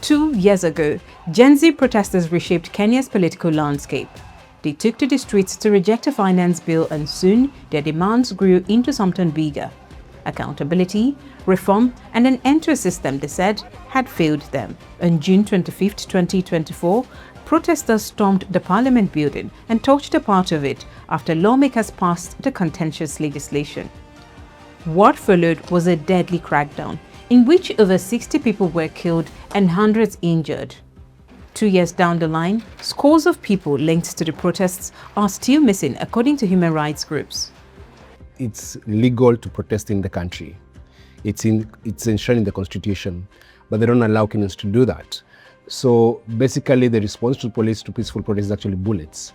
2 years ago, Gen Z protesters reshaped Kenya's political landscape. They took to the streets to reject a finance bill, and soon their demands grew into something bigger: accountability, reform, and an end to a system they said had failed them. On June 25, 2024, protesters stormed the parliament building and torched a part of it after lawmakers passed the contentious legislation. What followed was a deadly crackdown, in which over 60 people were killed and hundreds injured. 2 years down the line, scores of people linked to the protests are still missing, according to human rights groups. It's legal to protest in the country. It's enshrined in the constitution, but they don't allow Kenyans to do that. So basically the response to police to peaceful protest is actually bullets.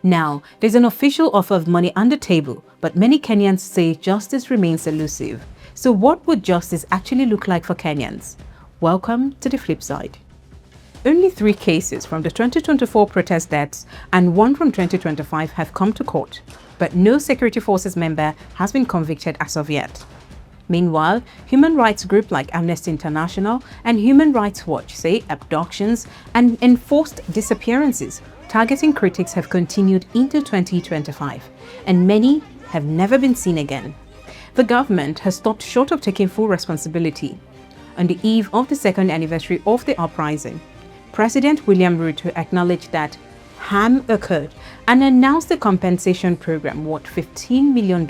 Now, there's an official offer of money on the table, but many Kenyans say justice remains elusive. So what would justice actually look like for Kenyans? Welcome to the flip side. Only 3 cases from the 2024 protest deaths and 1 from 2025 have come to court, but no security forces member has been convicted as of yet. Meanwhile, human rights groups like Amnesty International and Human Rights Watch say abductions and enforced disappearances targeting critics have continued into 2025, and many have never been seen again. The government has stopped short of taking full responsibility. On the eve of the 2nd anniversary of the uprising, President William Ruto acknowledged that harm occurred and announced a compensation program worth $15 million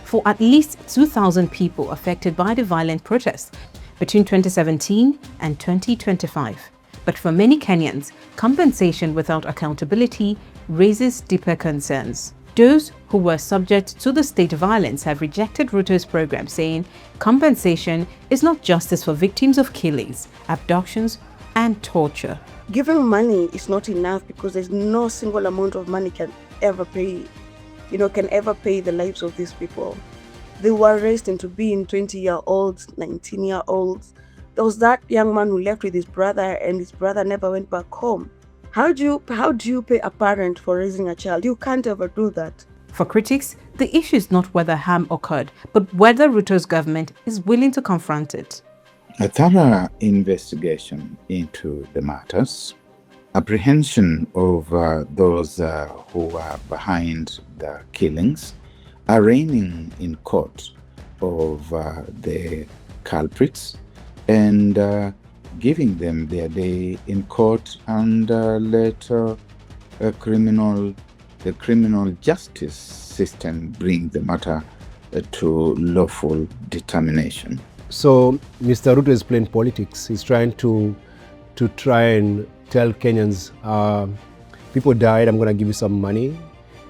for at least 2,000 people affected by the violent protests between 2017 and 2025. But for many Kenyans, compensation without accountability raises deeper concerns. Those who were subject to the state violence have rejected Ruto's program, saying compensation is not justice for victims of killings, abductions, and torture. Giving money is not enough because there's no single amount of money can ever pay the lives of these people. They were raised into being 20-year-olds, 19-year-olds. There was that young man who left with his brother and his brother never went back home. How do you pay a parent for raising a child? You can't ever do that. For critics, the issue is not whether harm occurred, but whether Ruto's government is willing to confront it. A thorough investigation into the matters, apprehension of those who are behind the killings, arraigning in court of the culprits, and giving them their day in court, and let the criminal justice system bring the matter to lawful determination. So Mr. Ruto is playing politics. He's trying to try and tell Kenyans, people died, I'm going to give you some money,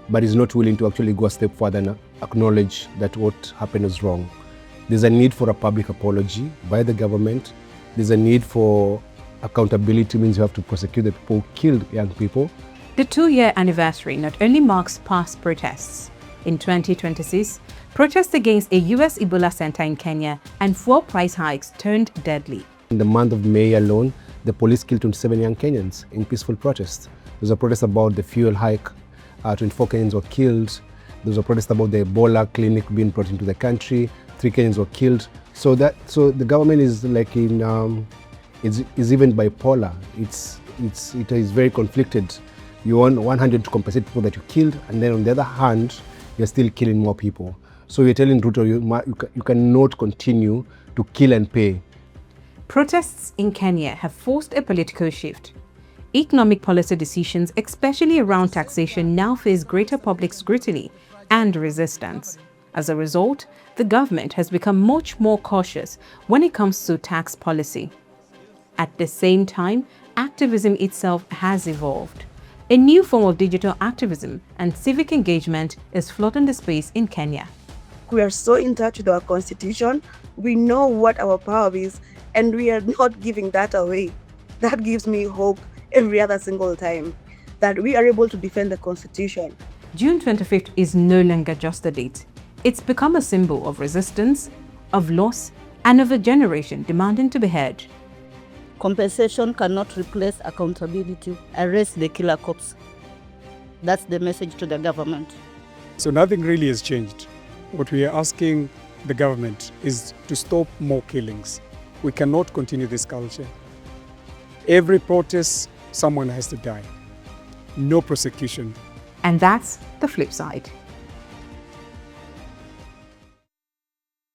but he's not willing to actually go a step further and acknowledge that what happened is wrong. There's a need for a public apology by the government. There's a need for accountability, means you have to prosecute the people who killed young people. The 2-year anniversary not only marks past protests. In 2026, protests against a US Ebola center in Kenya and fuel price hikes turned deadly. In the month of May alone, the police killed 27 young Kenyans in peaceful protest. There was a protest about the fuel hike. 24 Kenyans were killed. There was a protest about the Ebola clinic being brought into the country. 3 Kenyans were killed. So the government is like is even bipolar. It is very conflicted. You on one hand to compensate people that you killed, and then on the other hand, you're still killing more people. So you're telling Ruto you cannot continue to kill and pay. Protests in Kenya have forced a political shift. Economic policy decisions, especially around taxation, now face greater public scrutiny and resistance. As a result, the government has become much more cautious when it comes to tax policy. At the same time, activism itself has evolved. A new form of digital activism and civic engagement is flooding the space in Kenya. We are so in touch with our constitution. We know what our power is, and we are not giving that away. That gives me hope every other single time that we are able to defend the constitution. June 25th is no longer just a date. It's become a symbol of resistance, of loss, and of a generation demanding to be heard. Compensation cannot replace accountability. Arrest the killer cops. That's the message to the government. So nothing really has changed. What we are asking the government is to stop more killings. We cannot continue this culture. Every protest, someone has to die. No prosecution. And that's the flip side.